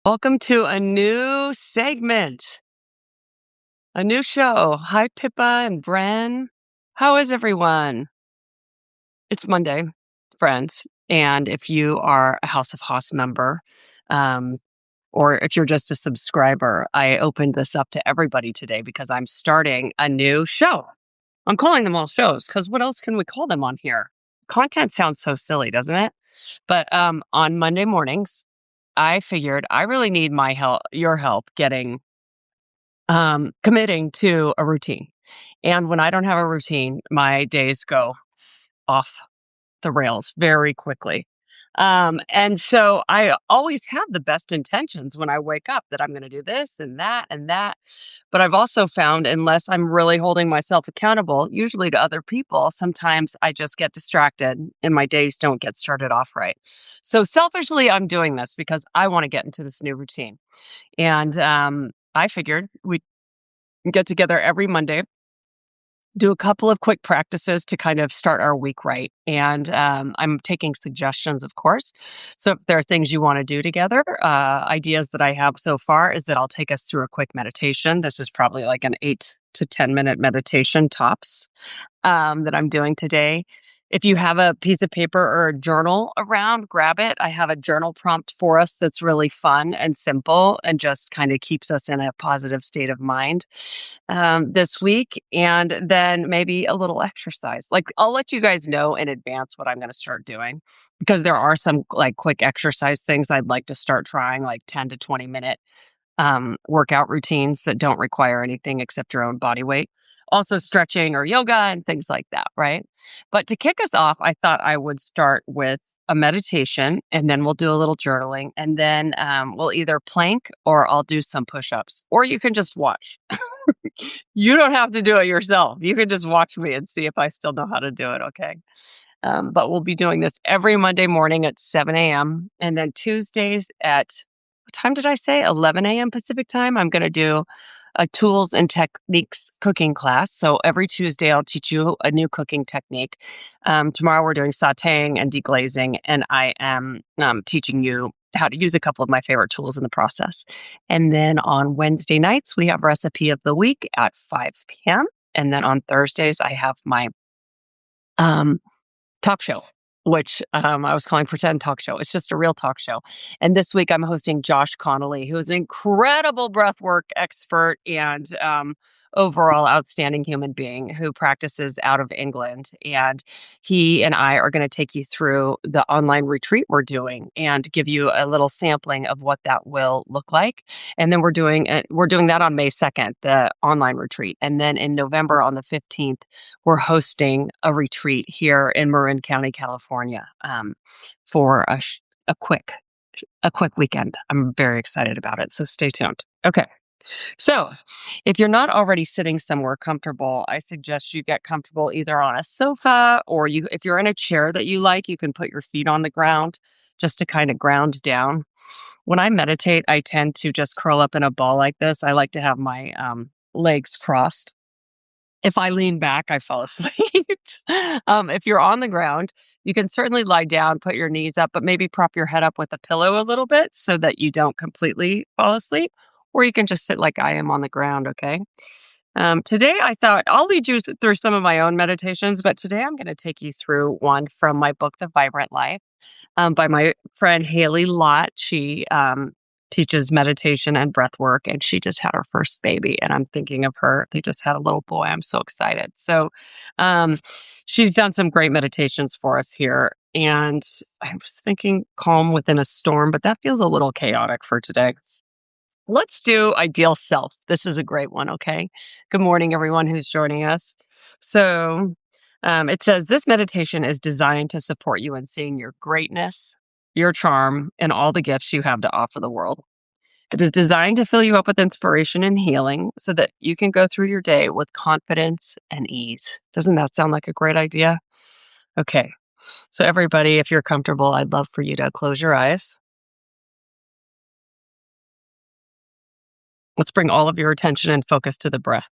Welcome to a new segment, a new show. Hi, Pippa and Bren. How is everyone? It's Monday, friends. And if you are a House of Haas member, um, or if you're just a subscriber, I opened this up to everybody today because I'm starting a new show. I'm calling them all shows because what else can we call them on here? Content sounds so silly, doesn't it? But on Monday mornings, I figured I really need my help, your help getting committing to a routine. And when I don't have a routine, my days go off the rails very quickly. And so I always have the best intentions when I wake up that I'm going to do this and that and that. But I've also found, unless I'm really holding myself accountable, usually to other people, sometimes I just get distracted and my days don't get started off right. So selfishly, I'm doing this because I want to get into this new routine. And I figured we'd get together every Monday, do a couple of quick practices to kind of start our week right. And I'm taking suggestions, of course. So if there are things you want to do together, ideas that I have so far is that I'll take us through a quick meditation. This is probably like an 8 to 10 minute meditation tops that I'm doing today. If you have a piece of paper or a journal around, grab it. I have a journal prompt for us that's really fun and simple and just kind of keeps us in a positive state of mind this week. And then maybe a little exercise. Like I'll let you guys know in advance what I'm going to start doing because there are some like quick exercise things I'd like to start trying, like 10 to 20 minute workout routines that don't require anything except your own body weight. Also, stretching or yoga and things like that, right? But to kick us off, I thought I would start with a meditation and then we'll do a little journaling. And then we'll either plank or I'll do some push ups, or you can just watch. You don't have to do it yourself. You can just watch me and see if I still know how to do it. Okay. But we'll be doing this every Monday morning at 7 a.m. And then Tuesdays at, what time did I say? 11 a.m. Pacific time. I'm going to do a tools and techniques cooking class. So every Tuesday, I'll teach you a new cooking technique. Tomorrow, we're doing sauteing and deglazing, and I am teaching you how to use a couple of my favorite tools in the process. And then on Wednesday nights, we have recipe of the week at 5 p.m. And then on Thursdays, I have my um, talk show, which I was calling Pretend Talk Show. It's just a real talk show. And this week I'm hosting Josh Connolly, who is an incredible breathwork expert and overall outstanding human being who practices out of England. And he and I are going to take you through the online retreat we're doing and give you a little sampling of what that will look like. And then we're doing that on May 2nd, the online retreat. And then in November on the 15th, we're hosting a retreat here in Marin County, California, for a quick weekend. I'm very excited about it, so stay tuned. Okay. So, if you're not already sitting somewhere comfortable, I suggest you get comfortable either on a sofa or if you're in a chair that you like, you can put your feet on the ground just to kind of ground down. When I meditate, I tend to just curl up in a ball like this. I like to have my legs crossed. If I lean back, I fall asleep. If you're on the ground, you can certainly lie down, put your knees up, but maybe prop your head up with a pillow a little bit so that you don't completely fall asleep. Or you can just sit like I am on the ground, okay? Today, I thought I'll lead you through some of my own meditations, but today I'm going to take you through one from my book, The Vibrant Life, by my friend Haley Lott. She teaches meditation and breath work, and she just had her first baby. And I'm thinking of her. They just had a little boy. I'm so excited. So um, she's done some great meditations for us here. And I was thinking calm within a storm, but that feels a little chaotic for today. Let's do ideal self. This is a great one. Okay. Good morning, everyone who's joining us. So it says this meditation is designed to support you in seeing your greatness, your charm, and all the gifts you have to offer the world. It is designed to fill you up with inspiration and healing so that you can go through your day with confidence and ease. Doesn't that sound like a great idea? Okay. So, everybody, if you're comfortable, I'd love for you to close your eyes. Let's bring all of your attention and focus to the breath.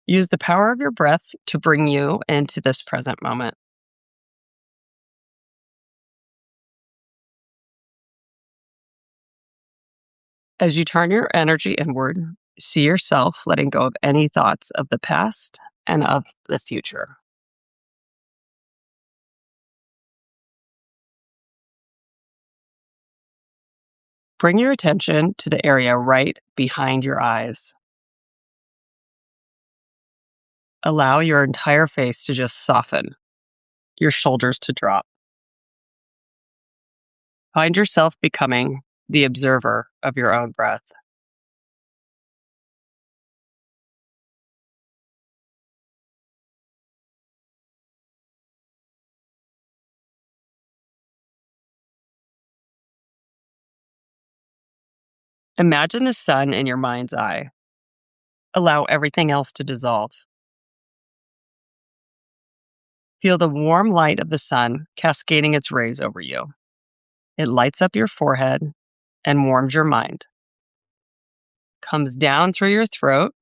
Use the power of your breath to bring you into this present moment. As you turn your energy inward, see yourself letting go of any thoughts of the past and of the future. Bring your attention to the area right behind your eyes. Allow your entire face to just soften, your shoulders to drop. Find yourself becoming the observer of your own breath. Imagine the sun in your mind's eye. Allow everything else to dissolve. Feel the warm light of the sun cascading its rays over you. It lights up your forehead and warms your mind. Comes down through your throat,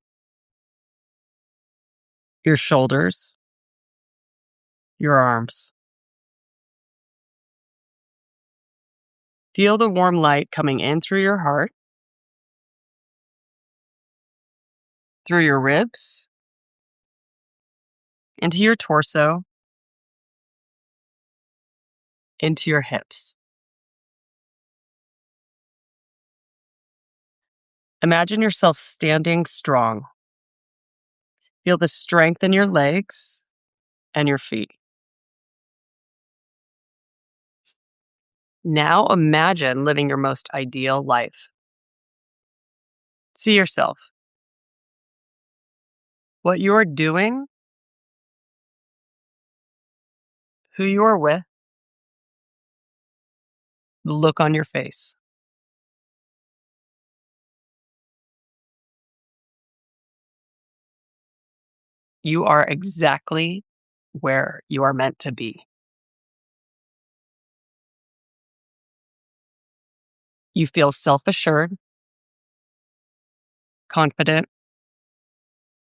your shoulders, your arms. Feel the warm light coming in through your heart, through your ribs, into your torso, into your hips. Imagine yourself standing strong. Feel the strength in your legs and your feet. Now imagine living your most ideal life. See yourself, what you're doing, who you're with, the look on your face. You are exactly where you are meant to be. You feel self assured, confident,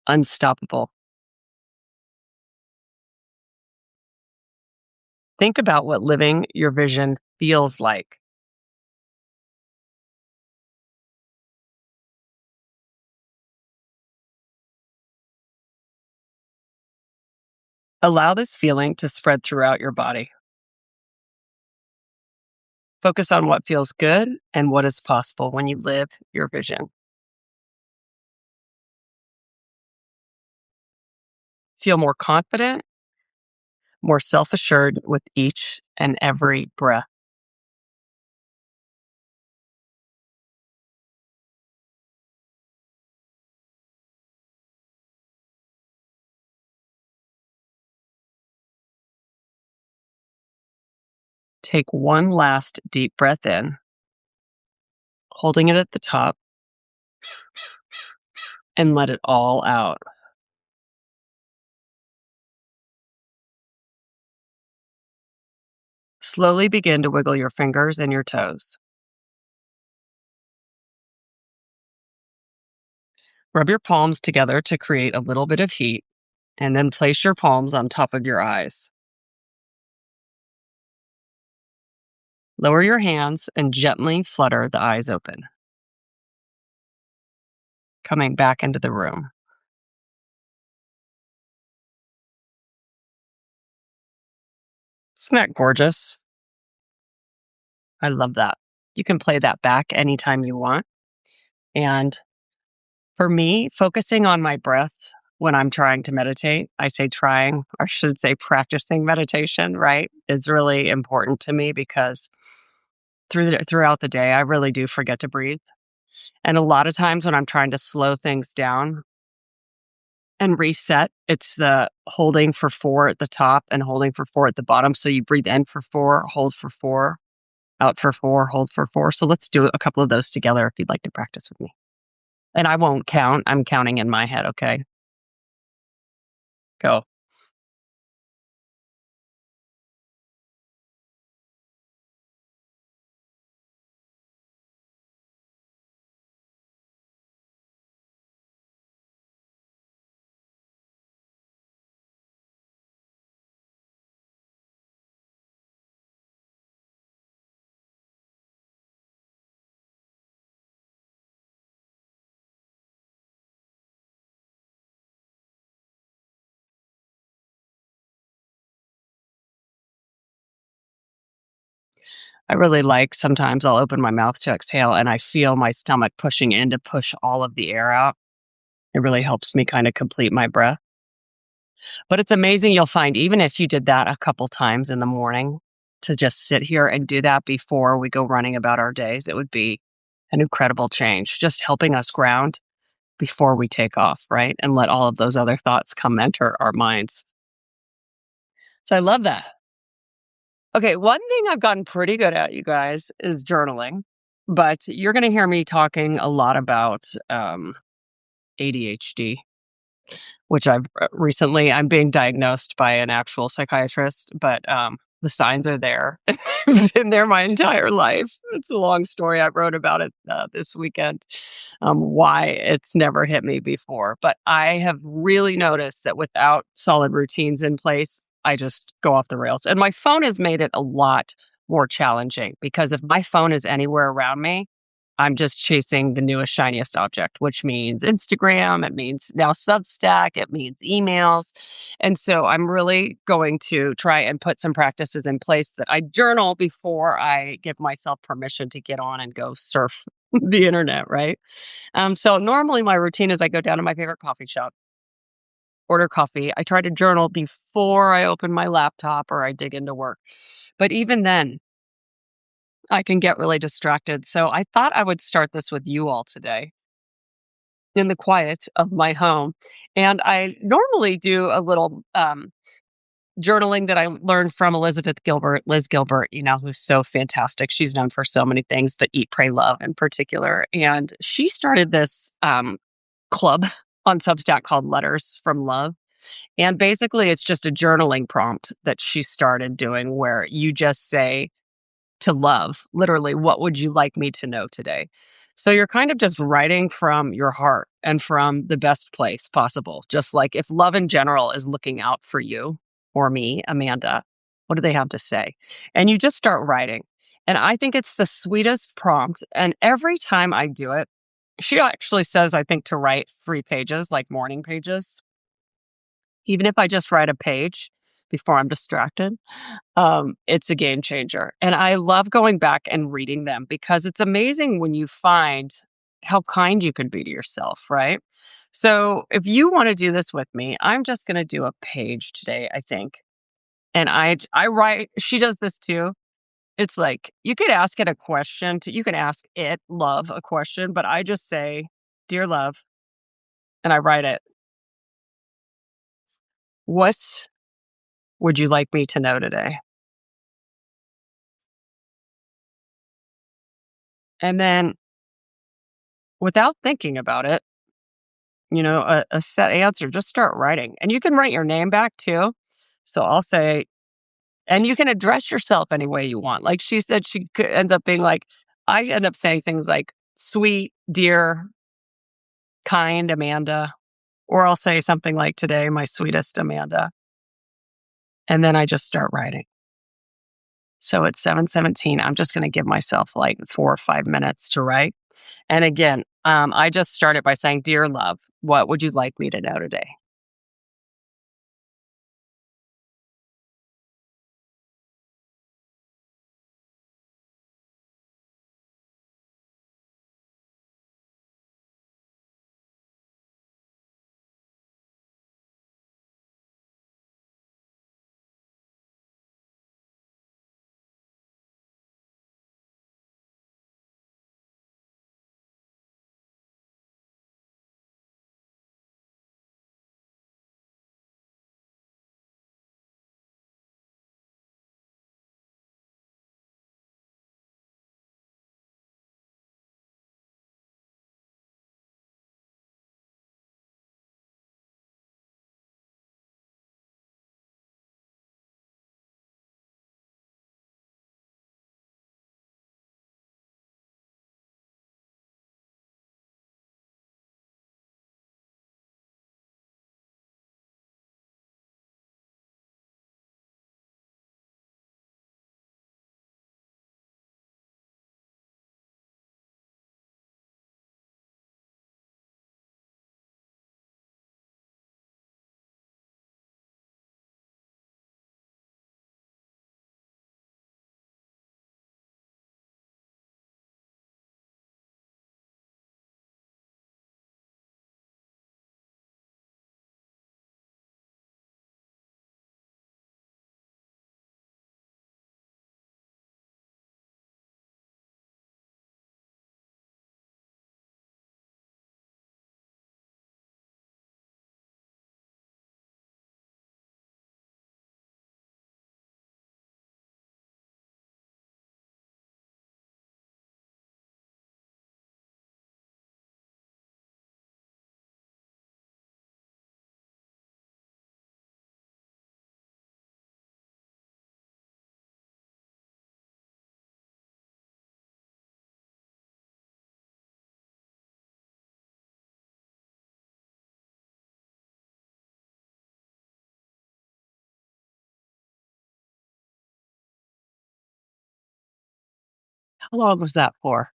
unstoppable. Think about what living your vision feels like. Allow this feeling to spread throughout your body. Focus on what feels good and what is possible when you live your vision. Feel more confident, more self assured with each and every breath. Take one last deep breath in, holding it at the top, and let it all out. Slowly begin to wiggle your fingers and your toes. Rub your palms together to create a little bit of heat, and then place your palms on top of your eyes. Lower your hands and gently flutter the eyes open, coming back into the room. Isn't that gorgeous? I love that. You can play that back anytime you want. And for me, focusing on my breath when I'm trying to meditate, I say trying, or I should say practicing meditation, right, is really important to me because throughout the day, I really do forget to breathe. And a lot of times when I'm trying to slow things down and reset, it's the holding for 4 at the top and holding for 4 at the bottom. So you breathe in for 4, hold for 4, out for 4, hold for 4. So let's do a couple of those together if you'd like to practice with me. And I won't count. I'm counting in my head, okay? Go. I really like sometimes I'll open my mouth to exhale and I feel my stomach pushing in to push all of the air out. It really helps me kind of complete my breath. But it's amazing you'll find even if you did that a couple times in the morning to just sit here and do that before we go running about our days, it would be an incredible change. Just helping us ground before we take off, right? And let all of those other thoughts come enter our minds. So I love that. Okay, one thing I've gotten pretty good at, you guys, is journaling. But you're going to hear me talking a lot about ADHD, which I'm being diagnosed by an actual psychiatrist, but the signs are there. I've been there my entire life. It's a long story. I wrote about it this weekend, why it's never hit me before. But I have really noticed that without solid routines in place, I just go off the rails. And my phone has made it a lot more challenging because if my phone is anywhere around me, I'm just chasing the newest, shiniest object, which means Instagram. It means now Substack. It means emails. And so I'm really going to try and put some practices in place that I journal before I give myself permission to get on and go surf the internet, right? So normally my routine is I go down to my favorite coffee shop, order coffee. I try to journal before I open my laptop or I dig into work. But even then, I can get really distracted. So I thought I would start this with you all today in the quiet of my home. And I normally do a little journaling that I learned from Liz Gilbert, who's so fantastic. She's known for so many things, but Eat, Pray, Love in particular. And she started this club on Substack called Letters from Love. And basically, it's just a journaling prompt that she started doing where you just say, to love, literally, what would you like me to know today? So you're kind of just writing from your heart and from the best place possible. Just like if love in general is looking out for you or me, Amanda, what do they have to say? And you just start writing. And I think it's the sweetest prompt. And every time I do it, she actually says, I think, to write 3 pages, like morning pages, even if I just write a page before I'm distracted, it's a game changer. And I love going back and reading them because it's amazing when you find how kind you can be to yourself, right? So if you want to do this with me, I'm just going to do a page today, I think. And I write, she does this too. It's like you could ask it a question to, you can ask it, love, a question, but I just say, Dear love, and I write it. What would you like me to know today? And then without thinking about it, a set answer, just start writing. And you can write your name back too. So I'll say, and you can address yourself any way you want. Like she said, she could ends up being like, I end up saying things like, sweet, dear, kind Amanda. Or I'll say something like, today, my sweetest Amanda. And then I just start writing. So at 7:17, I'm just going to give myself like 4 or 5 minutes to write. And again, I just started by saying, Dear love, what would you like me to know today? How long was that for?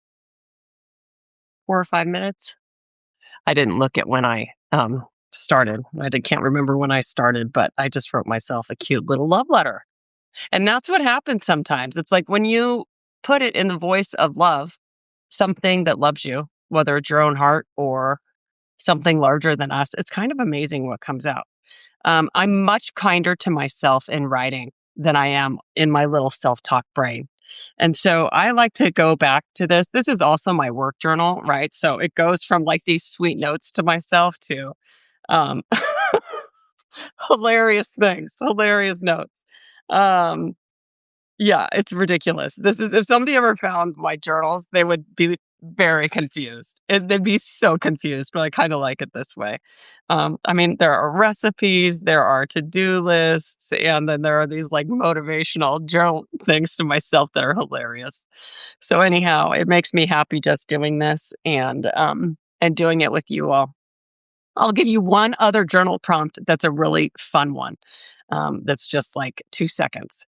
4 or 5 minutes? I didn't look at when I, started. Can't remember when I started, but I just wrote myself a cute little love letter. And that's what happens sometimes. It's like when you put it in the voice of love, something that loves you, whether it's your own heart or something larger than us, it's kind of amazing what comes out. I'm much kinder to myself in writing than I am in my little self talk brain. And so I like to go back to this. This is also my work journal, right? So it goes from like these sweet notes to myself to um, hilarious things, hilarious notes. Um, yeah, it's ridiculous. This is if somebody ever found my journals, they would be very confused. They'd be so confused, but I kind of like it this way. I mean, there are recipes, there are to-do lists, and then there are these like motivational journal things to myself that are hilarious. So anyhow, it makes me happy just doing this and doing it with you all. I'll give you one other journal prompt that's a really fun one. That's just like 2 seconds.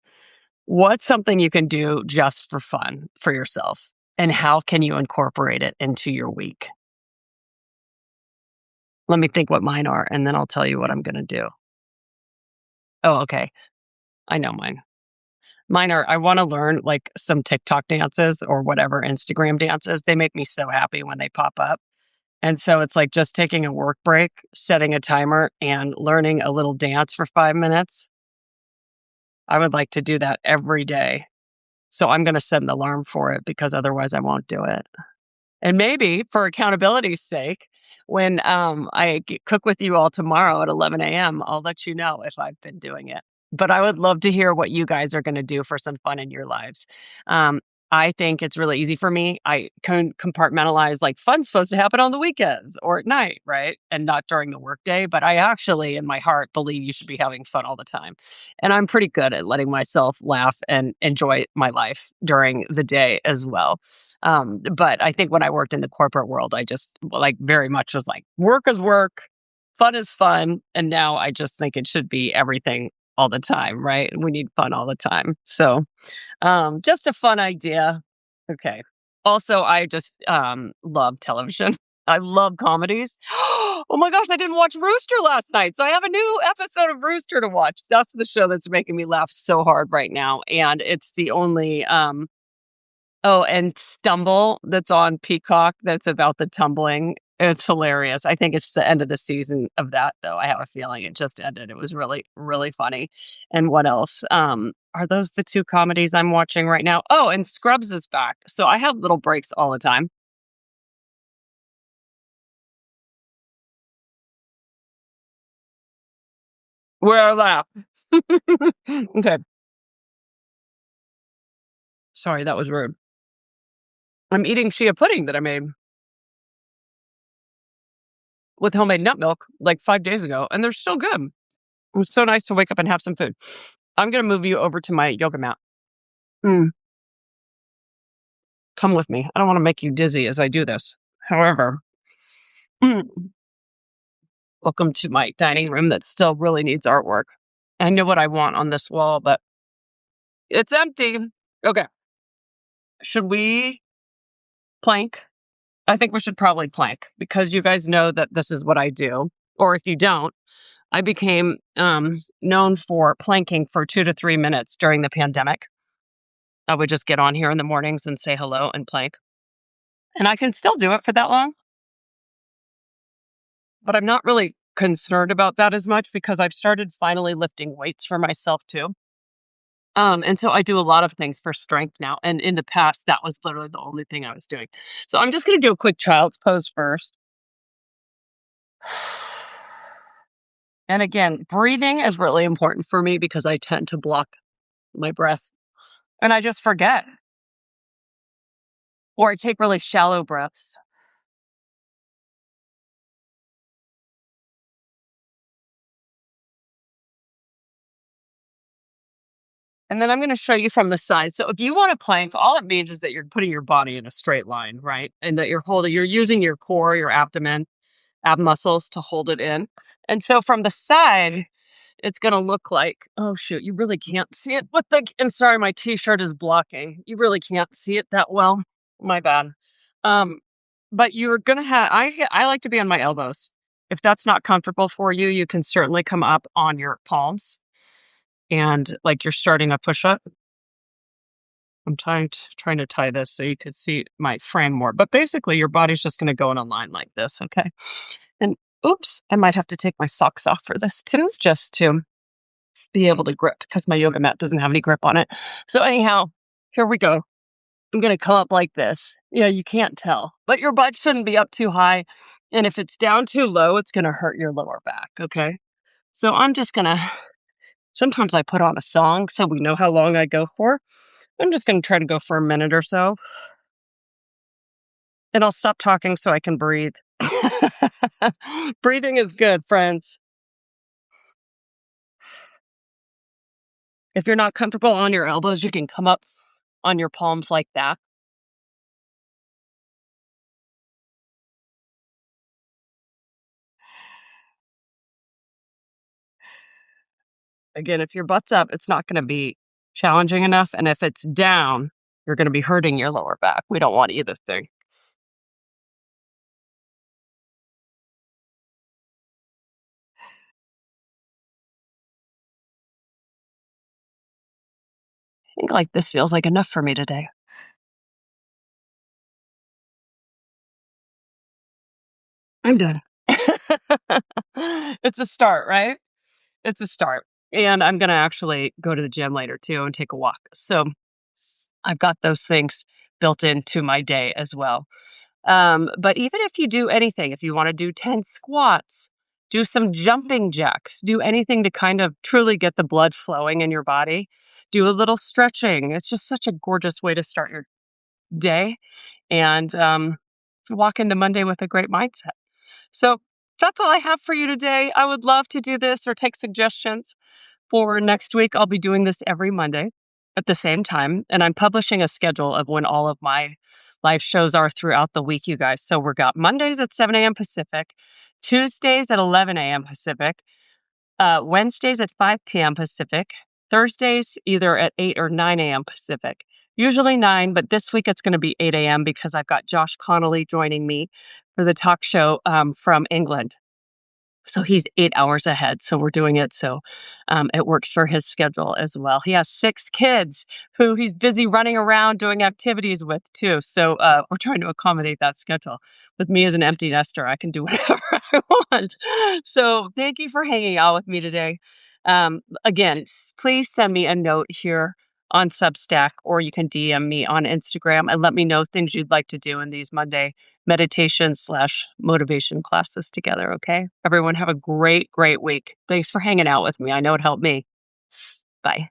What's something you can do just for fun for yourself? And how can you incorporate it into your week? Let me think what mine are, and then I'll tell you what I'm going to do. Oh, okay. I know mine. Mine are I want to learn like some TikTok dances or whatever Instagram dances. They make me so happy when they pop up. And so it's like just taking a work break, setting a timer, and learning a little dance for 5 minutes. I would like to do that every day. So I'm going to set an alarm for it because otherwise I won't do it. And maybe for accountability's sake, when cook with you all tomorrow at 11 a.m., I'll let you know if I've been doing it. But I would love to hear what you guys are going to do for some fun in your lives. Um, I think it's really easy for me. I can compartmentalize like fun's supposed to happen on the weekends or at night, right? And not during the workday. But I actually, in my heart, believe you should be having fun all the time. And I'm pretty good at letting myself laugh and enjoy my life during the day as well. But I think when I worked in the corporate world, I just like very much was like work is work, fun is fun. And now I just think it should be everything all the time, right? We need fun all the time. So just a fun idea. Okay. Also, I just love television. I love comedies. Oh my gosh, I didn't watch Rooster last night. So I have a new episode of Rooster to watch. That's the show that's making me laugh so hard right now. And it's the only oh, and Stumble that's on Peacock that's about the tumbling. It's hilarious. I think it's the end of the season of that, though. I have a feeling it just ended. It was really, really funny. And what else? Are those the two comedies I'm watching right now? Oh, and Scrubs is back. So I have little breaks all the time. Where I laugh. Okay. Sorry, that was rude. I'm eating chia pudding that I made with homemade nut milk like 5 days ago, and they're still good. It was so nice to wake up and have some food. I'm going to move you over to my yoga mat. Mm, come with me. I don't want to make you dizzy as I do this. However, welcome to my dining room that still really needs artwork. I know what I want on this wall, but it's empty. Okay. Should we plank? I think we should probably plank because you guys know that this is what I do. Or if you don't, I became known for planking for 2 to 3 minutes during the pandemic. I would just get on here in the mornings and say hello and plank. And I can still do it for that long, but I'm not really concerned about that as much because I've started finally lifting weights for myself too. And so I do a lot of things for strength now. And in the past, that was literally the only thing I was doing. So I'm just going to do a quick child's pose first. And again, breathing is really important for me because I tend to block my breath and I just forget or I take really shallow breaths. And then I'm going to show you from the side. So if you want to plank, all it means is that you're putting your body in a straight line, right? And that you're using your core, your abdomen, ab muscles to hold it in. And so from the side, it's gonna look like, oh shoot, you really can't see it with the and sorry, my t-shirt is blocking. You really can't see it that well. My bad. Um, but you're gonna have I like to be on my elbows. If that's not comfortable for you, you can certainly come up on your palms and like you're starting a push-up. I'm trying to tie this so you can see my frame more. But basically, your body's just going to go in a line like this, okay? And oops, I might have to take my socks off for this too, just to be able to grip because my yoga mat doesn't have any grip on it. So anyhow, here we go. I'm going to come up like this. Yeah, you can't tell, but your butt shouldn't be up too high. And if it's down too low, it's going to hurt your lower back, okay? So I'm just going to, sometimes I put on a song so we know how long I go for. I'm just going to try to go for a minute or so. And I'll stop talking so I can breathe. Breathing is good, friends. If you're not comfortable on your elbows, you can come up on your palms like that. Again, if your butt's up, it's not going to be challenging enough. And if it's down, you're going to be hurting your lower back. We don't want either thing. I think like this feels like enough for me today. I'm done. It's a start, right? It's a start. And I'm going to actually go to the gym later too and take a walk. So I've got those things built into my day as well. But even if you do anything, if you want to do 10 squats, do some jumping jacks, do anything to kind of truly get the blood flowing in your body, do a little stretching. It's just such a gorgeous way to start your day and walk into Monday with a great mindset. So that's all I have for you today. I would love to do this or take suggestions for next week. I'll be doing this every Monday at the same time. And I'm publishing a schedule of when all of my live shows are throughout the week, you guys. So we've got Mondays at 7 a.m. Pacific, Tuesdays at 11 a.m. Pacific, Wednesdays at 5 p.m. Pacific, Thursdays either at 8 or 9 a.m. Pacific. Usually 9, but this week it's going to be 8 a.m. because I've got Josh Connolly joining me for the talk show from England. So he's 8 hours ahead. So we're doing it so it works for his schedule as well. He has 6 kids who he's busy running around doing activities with too. So we're trying to accommodate that schedule. With me as an empty nester, I can do whatever I want. So thank you for hanging out with me today. Again, please send me a note here on Substack, or you can DM me on Instagram and let me know things you'd like to do in these Monday meditation/motivation classes together. Okay. Everyone have a great, great week. Thanks for hanging out with me. I know it helped me. Bye.